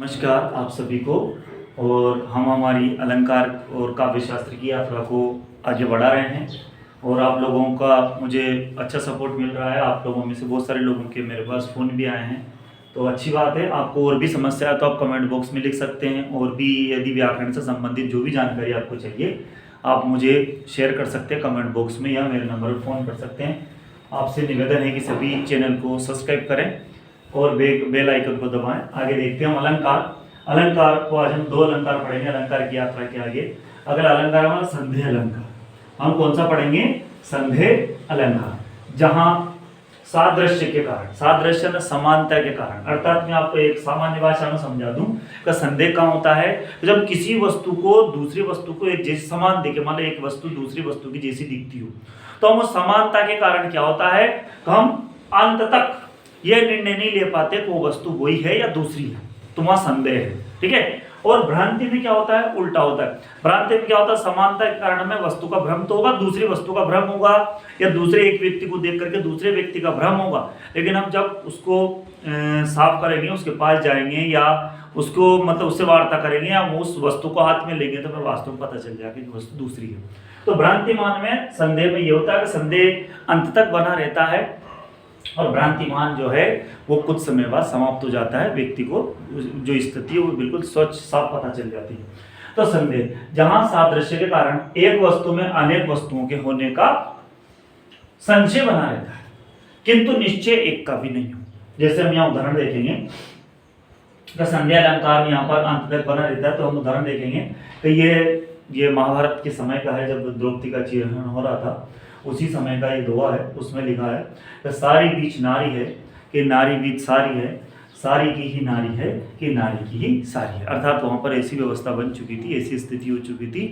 नमस्कार आप सभी को। और हम हमारी अलंकार और काव्य शास्त्र की यात्रा को आगे बढ़ा रहे हैं और आप लोगों का मुझे अच्छा सपोर्ट मिल रहा है। आप लोगों में से बहुत सारे लोगों के मेरे पास फ़ोन भी आए हैं, तो अच्छी बात है। आपको और भी समस्या है तो आप कमेंट बॉक्स में लिख सकते हैं, और भी यदि व्याकरण से संबंधित जो भी जानकारी आपको चाहिए आप मुझे शेयर कर सकते हैं कमेंट बॉक्स में, या मेरे नंबर पर फ़ोन कर सकते हैं। आपसे निवेदन है कि सभी चैनल को सब्सक्राइब करें और बेल आइकन को दबाएं। आगे देखते हैं हम अलंकार। अलंकार को आज हम दो अलंकार पढ़ेंगे अलंकार की यात्रा के आगे। अगला अलंकार हमारा संदेह अलंकार। हम कौन सा पढ़ेंगे? संदेह अलंकार, जहां सादृश्य के कारण, सादृश्य में समानता के कारण, अर्थात मैं आपको एक सामान्य भाषा में समझा दूं कि संदेह कहाँ होता है? जब किसी वस्तु को दूसरी वस्तु को एक जैसे समान दिखे, मान लो एक वस्तु दूसरी वस्तु की जैसी दिखती हो, तो हम उस समानता के कारण क्या होता है कि हम अंत तक यह निर्णय नहीं ले पाते कि वो वस्तु वही है या दूसरी है, तो वहां संदेह है। ठीक है। और भ्रांति में क्या होता है? उल्टा होता है। भ्रांति में क्या होता है? समानता के कारण हमें वस्तु का भ्रम तो होगा, दूसरी वस्तु का भ्रम होगा, या दूसरे एक व्यक्ति को देख करके दूसरे व्यक्ति का भ्रम होगा। लेकिन हम जब उसको साफ करेंगे, उसके पास जाएंगे या उसको मतलब उससे वार्ता करेंगे या उस वस्तु को हाथ में लेंगे, तो फिर वास्तव में पता चल जाएगा कि वस्तु दूसरी है। तो भ्रांतिमान में संदेह में ये होता है कि संदेह अंत तक बना रहता है, और भ्रांतिमान जो है वो कुछ समय बाद समाप्त हो जाता है। व्यक्ति को जो स्थिति है वो बिल्कुल स्वच्छ साफ पता चल जाती है। तो संदेह, जहां सादृश्य के कारण एक वस्तु में अनेक वस्तुओं के होने का संशय बना रहता है, किंतु निश्चय एक का भी नहीं हो। जैसे हम यहाँ उदाहरण देखेंगे तो संदेह अलंकार में यहाँ पर अंत तक बना रहता है। तो हम उदाहरण देखेंगे कि ये महाभारत के समय का है, जब द्रौपदी का चीरहरण हो रहा था, उसी समय का ये दोहा है। उसमें लिखा है कि सारी बीच नारी है कि नारी बीच सारी है, सारी की ही नारी है कि नारी की ही सारी है। अर्थात वहाँ पर ऐसी व्यवस्था बन चुकी थी, ऐसी स्थिति हो चुकी थी,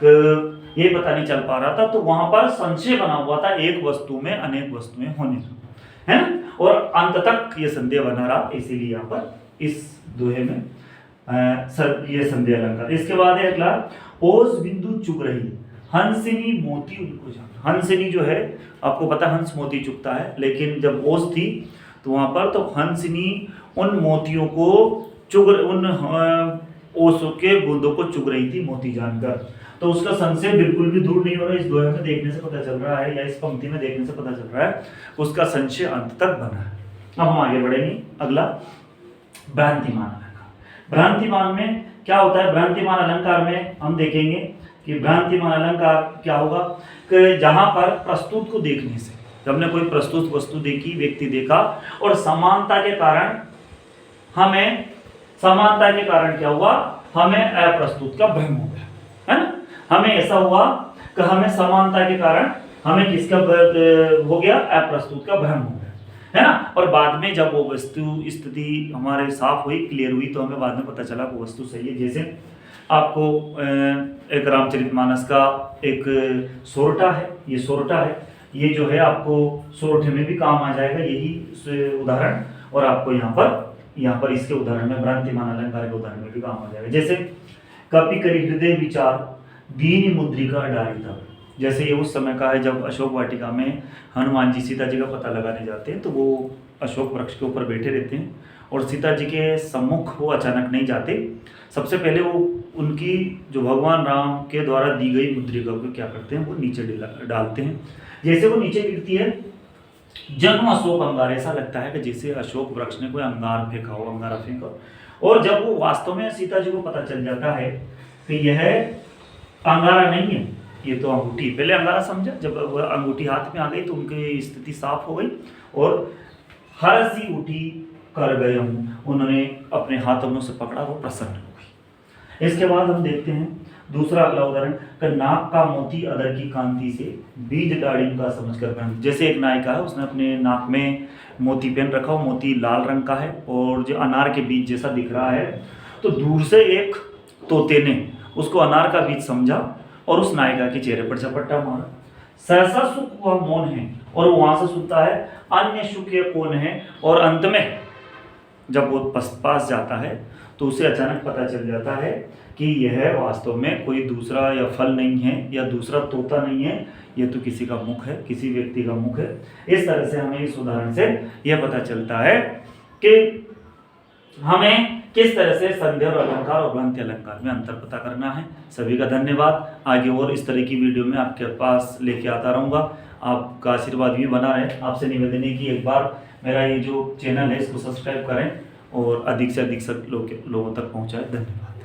ये पता नहीं चल पा रहा था। तो वहाँ पर संशय बना हुआ था एक वस्तु में अनेक वस्तुएं होने का, है ना। और अंत तक ये संदेह बना रहा, इसीलिए यहाँ पर इस दोहे में ये संदेह अलंकार। इसके बाद है अगला, ओस बिंदु चुग रही हंसिनी मोती उनको जान। हंसिनी जो है आपको पता हंस मोती चुगता है, लेकिन जब ओस थी तो वहां पर तो हंसिनी उन मोतियों को उन ओसों के बूंदों को चुग रही थी मोती जानकर। तो उसका संशय बिल्कुल भी दूर नहीं हो रहा। इस दोहे में देखने से पता चल रहा है, या इस पंक्ति में देखने से पता चल रहा है उसका संशय अंत तक बना है। अब हम आगे बढ़ेंगे। अगला भ्रांतिमान अलंकार। भ्रांतिमान में क्या होता है? भ्रांतिमान अलंकार में हम देखेंगे कि भ्रांतिमान अलंकार क्या होगा कि जहां पर प्रस्तुत को देखने से, जब हमने कोई प्रस्तुत वस्तु देखी, व्यक्ति देखा, और समानता के कारण क्या हुआ? हमें अप्रस्तुत का भ्रम हो गया, है ना। हमें ऐसा हुआ कि हमें समानता के कारण हमें किसका हो गया? अप्रस्तुत का भ्रम हो गया, है ना। और बाद में जब वो वस्तु स्थिति हमारे साफ हुई, क्लियर हुई, तो हमें बाद में पता चला वो वस्तु सही है। जैसे आपको एक रामचरितमानस का एक सोरठा है, ये सोरठा है, ये जो है आपको सोरठे में भी काम आ जाएगा यही उदाहरण, और आपको यहाँ पर इसके उदाहरण में भ्रांतिमान अलंकार के उदाहरण में भी काम आ जाएगा। जैसे कपि करि हृदय विचार दीन मुद्रिका डारी था। जैसे ये उस समय का है जब अशोक वाटिका में हनुमान जी सीता जी का पता लगाने जाते हैं, तो वो अशोक वृक्ष के ऊपर बैठे रहते हैं, और सीता जी के सम्मुख वो अचानक नहीं जाते। सबसे पहले वो उनकी जो भगवान राम के द्वारा दी गई मुद्रिका को क्या करते हैं? वो नीचे डालते हैं। जैसे वो नीचे गिरती है, जन्म अशोक अंगार, ऐसा लगता है कि जैसे अशोक वृक्ष ने कोई अंगार फेंका हो, अंगारा फेंका। और जब वो वास्तव में सीता जी को पता चल जाता है कि यह अंगारा नहीं है, ये तो अंगूठी, पहले अंगारा समझा, जब अंगूठी हाथ में आ गई तो उनकी स्थिति साफ हो गई, और हरसी उठी कर गए हम, उन्होंने अपने हाथों में उसे पकड़ा, वो प्रसन्न हो गई। इसके बाद हम देखते हैं दूसरा अगला उदाहरण कि नाक का मोती अदर की कांति से बीज डाढ़ी का समझ कर पहन। जैसे एक नायिका है, उसने अपने नाक में मोती पहन रखा हो, मोती लाल रंग का है और जो अनार के बीज जैसा दिख रहा है, तो दूर से एक तोते ने उसको अनार का बीज समझा और उस नायिका के चेहरे पर झपट्टा मारा। सहसा सुख वह मौन है, और वहां से सुनता है अन्य सुख ये कौन है। और अंत में जब वो पास जाता है तो उसे अचानक पता चल जाता है कि यह वास्तव में कोई दूसरा या फल नहीं है या दूसरा तोता नहीं है, ये तो किसी का मुख है, किसी व्यक्ति का मुख है। इस तरह से हमें इस उदाहरण से यह पता चलता है कि हमें किस तरह से संधि और अलंकार और भ्रांति अलंकार में अंतर पता करना है। सभी का धन्यवाद। आगे और इस तरह की वीडियो में आपके पास लेके आता रहूँगा। आपका आशीर्वाद भी बना रहे। आपसे निवेदन है कि एक बार मेरा ये जो चैनल है इसको सब्सक्राइब करें और अधिक से अधिक लोगों तक पहुँचाएं। धन्यवाद।